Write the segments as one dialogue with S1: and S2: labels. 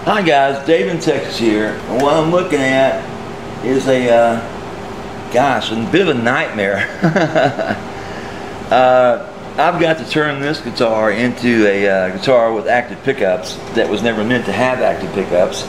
S1: Hi guys, Dave in Texas here. And what I'm looking at is a bit of a nightmare. I've got to turn this guitar into a guitar with active pickups that was never meant to have active pickups.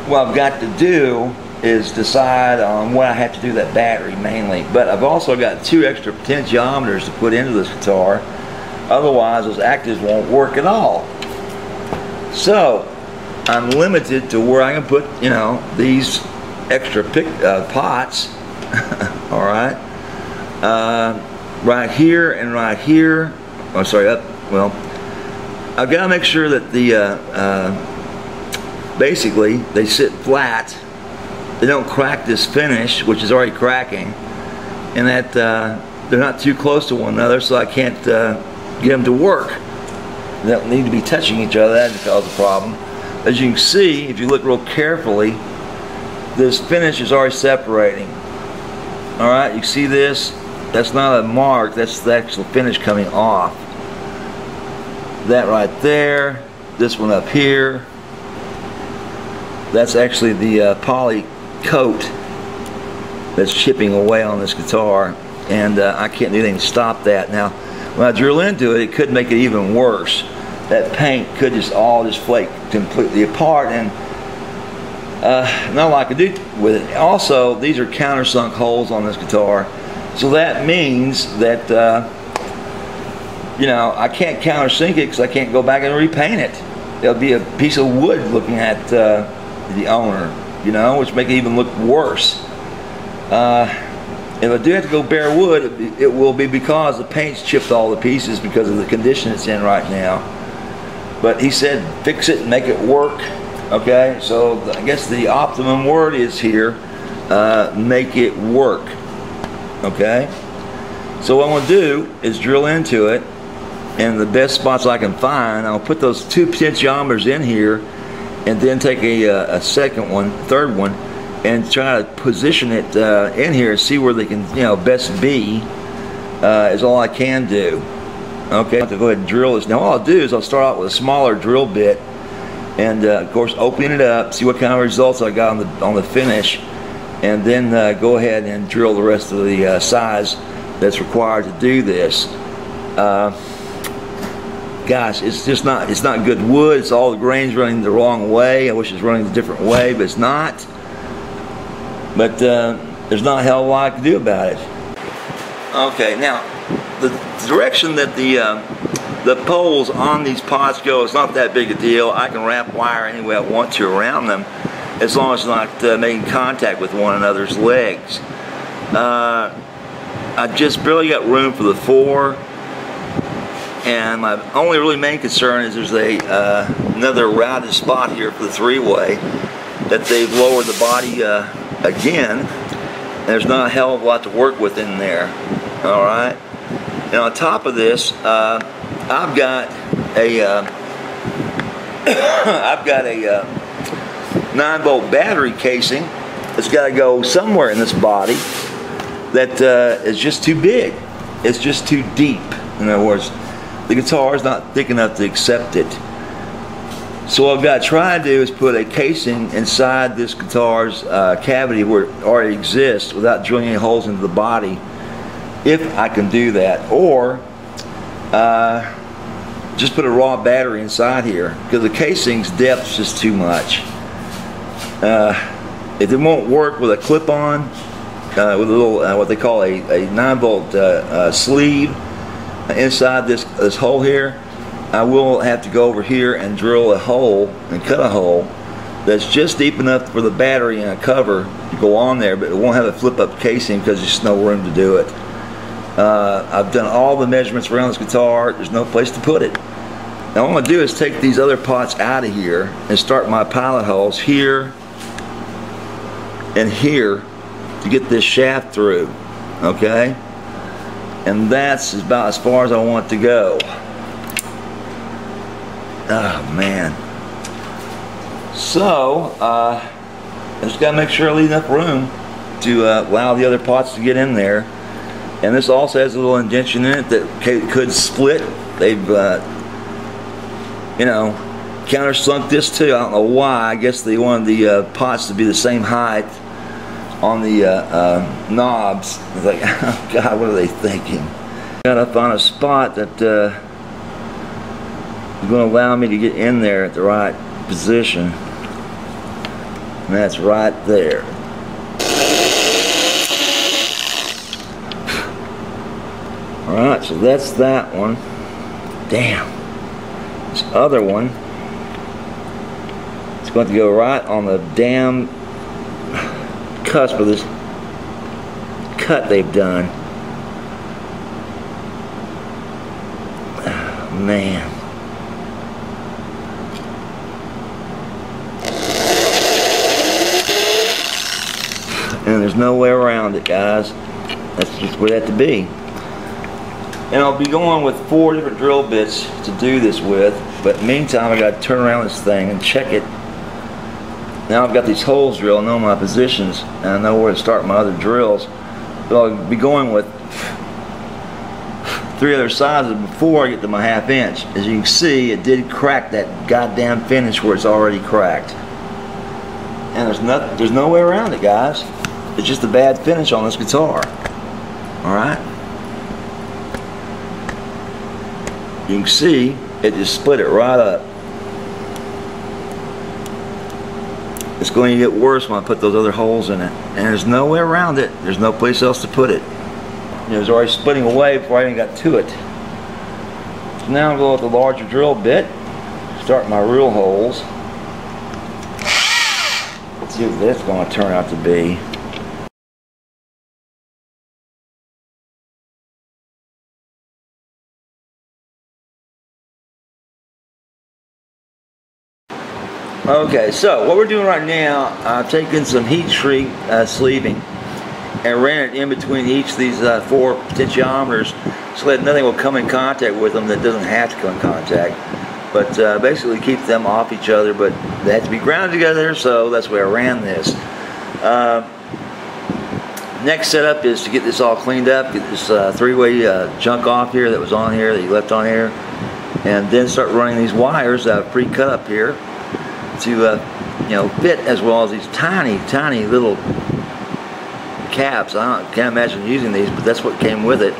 S1: What I've got to do is decide on what I have to do with that battery mainly, but I've also got 2 extra potentiometers to put into this guitar. Otherwise those actives won't work at all. So I'm limited to where I can put, you know, these extra pots. All right, right here and right here. Oh, sorry. Well, I've got to make sure that the basically they sit flat. They don't crack this finish, which is already cracking, and that they're not too close to one another, so I can't get them to work. They don't need to be touching each other. That can cause a problem. As you can see, if you look real carefully, this finish is already separating. All right, you see this? That's not a mark. That's the actual finish coming off. That right there. This one up here. That's actually the poly coat that's chipping away on this guitar, and I can't do anything to stop that. Now, when I drill into it, it could make it even worse. That paint could all just flake completely apart, and not a lot I could do with it. Also, these are countersunk holes on this guitar, so that means that you know, I can't countersink it because I can't go back and repaint it. It'll be a piece of wood looking at the owner, you know, which make it even look worse. If I do have to go bare wood, it will be because the paint's chipped all the pieces because of the condition it's in right now. But he said fix it and make it work. Okay, so I guess the optimum word is here, make it work. Okay, so what I'm going to do is drill into it, and the best spots I can find, I'll put those 2 potentiometers in here, and then take a second one, third one, and try to position it in here and see where they can, you know, best be. Is all I can do. Okay, I have to go ahead and drill this. Now all I'll do is I'll start out with a smaller drill bit, and of course open it up, see what kind of results I got on the finish, and then go ahead and drill the rest of the size that's required to do this. Gosh, it's not good wood. It's all the grains running the wrong way. I wish it was running a different way, but it's not. But there's not a hell of a lot I can do about it. Okay, now the direction that the poles on these pots go is not that big a deal. I can wrap wire any way I want to around them, as long as it's not making contact with one another's legs. I just barely got room for the 4, and my only really main concern is there's another routed spot here for the 3-way that they've lowered the body again. There's not a hell of a lot to work with in there. All right. And on top of this, I've got a 9-volt battery casing that's got to go somewhere in this body that is just too big. It's just too deep. In other words, the guitar is not thick enough to accept it. So what I've got to try to do is put a casing inside this guitar's cavity where it already exists without drilling any holes into the body, if I can do that, or just put a raw battery inside here, because the casing's depth is just too much. If it won't work with a clip-on, with a little what they call a 9-volt sleeve inside this hole here, I will have to go over here and drill a hole and cut a hole that's just deep enough for the battery and a cover to go on there, but it won't have a flip-up casing because there's no room to do it. I've done all the measurements around this guitar. There's no place to put it. Now what I'm going to do is take these other pots out of here and start my pilot holes here and here to get this shaft through. Okay? And that's about as far as I want to go. Oh man. So I just got to make sure I leave enough room to allow the other pots to get in there. And this also has a little indentation in it that could split. They've you know, countersunk this too. I don't know why. I guess they wanted the pots to be the same height on the knobs. It's like, oh God, what are they thinking? Gotta find a spot that is going to allow me to get in there at the right position. And that's right there. Alright, so that's that one. Damn. This other one, it's going to go right on the damn cusp of this cut they've done. Oh, man. And there's no way around it, guys. That's just where it had to be. And I'll be going with 4 different drill bits to do this with, but meantime I got to turn around this thing and check it. Now I've got these holes drilled, I know my positions, and I know where to start my other drills. But I'll be going with 3 other sizes before I get to my 1/2 inch. As you can see, it did crack that goddamn finish where it's already cracked. And there's no way around it, guys. It's just a bad finish on this guitar. Alright? You can see it just split it right up. It's going to get worse when I put those other holes in it. And there's no way around it. There's no place else to put it. It was already splitting away before I even got to it. So now I'm going with the larger drill bit. Start my real holes. Let's see what that's going to turn out to be. Okay, so what we're doing right now, I've taken some heat shrink sleeving and ran it in between each of these 4 potentiometers so that nothing will come in contact with them that doesn't have to come in contact. But basically keep them off each other, but they have to be grounded together, so that's where I ran this. Next setup is to get this all cleaned up, get this 3-way junk off here that was on here, that you left on here, and then start running these wires that I've pre-cut up here to you know, fit, as well as these tiny little caps. Can't imagine using these, but that's what came with it,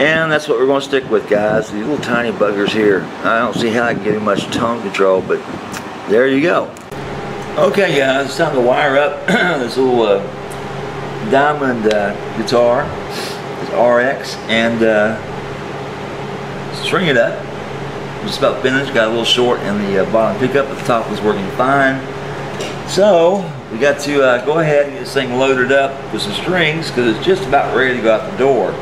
S1: and that's what we're going to stick with, guys. These little tiny buggers here. I don't see how I can get much tone control, but there you go. Okay, guys, it's time to wire up this little diamond guitar, this RX, and string it up. Just about finished. Got a little short in the bottom pickup, but the top was working fine. So we got to go ahead and get this thing loaded up with some strings because it's just about ready to go out the door.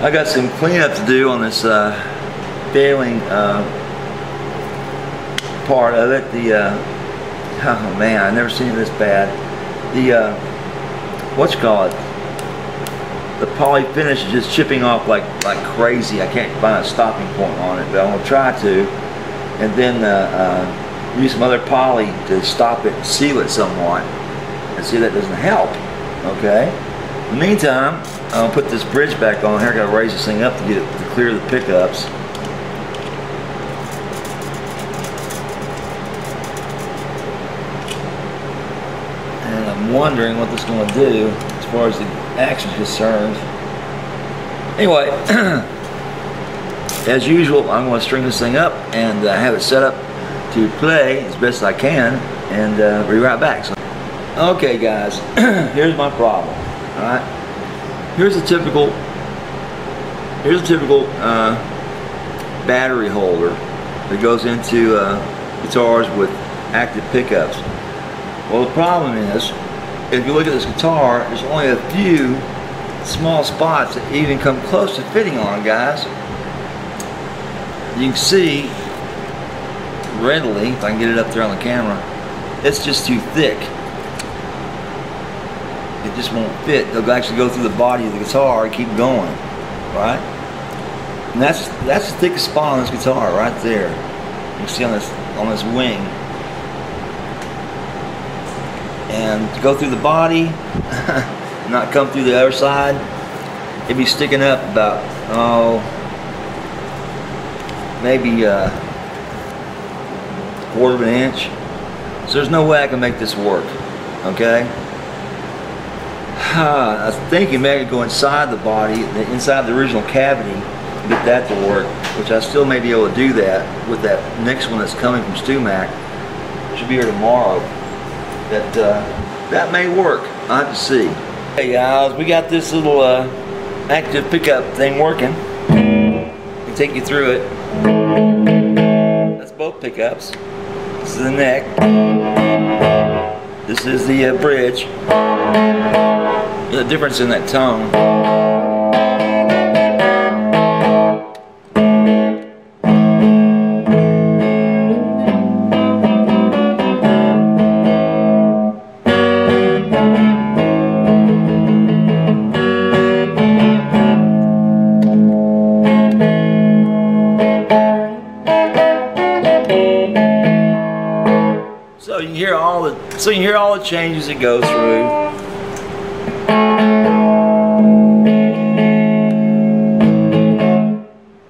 S1: I got some cleanup to do on this failing part of it. The oh man, I've never seen this bad. The the poly finish is just chipping off like crazy. I can't find a stopping point on it, but I'm gonna try to, and then use some other poly to stop it and seal it somewhat, and see if that doesn't help. Okay. In the meantime, I'll put this bridge back on here. I gotta raise this thing up to get it to clear the pickups. And I'm wondering what this is going to do as far as the action is concerned. Anyway, as usual, I'm going to string this thing up and have it set up to play as best I can, and be right back. So, okay, guys, here's my problem. All right, here's a typical battery holder that goes into guitars with active pickups. Well, the problem is, if you look at this guitar, there's only a few small spots that even come close to fitting on, guys. You can see readily, if I can get it up there on the camera, it's just too thick. It just won't fit. It'll actually go through the body of the guitar and keep going, right? And that's the thickest spot on this guitar right there. You can see on this wing. And to go through the body, not come through the other side, it'd be sticking up about, maybe 1/4 of an inch. So there's no way I can make this work. Okay. I was thinking maybe I could go inside the body, inside the original cavity, and get that to work, which I still may be able to do that with that next one that's coming from StewMac. Should be here tomorrow. That may work. I'll have to see. Hey guys, we got this little active pickup thing working. I'll take you through it. That's both pickups. This is the neck. This is the bridge. The difference in that tone. So you can hear all the changes it goes through.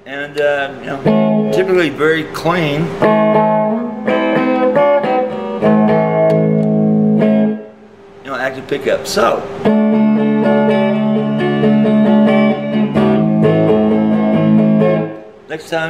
S1: And you know, typically very clean. You know, active pickup. So next time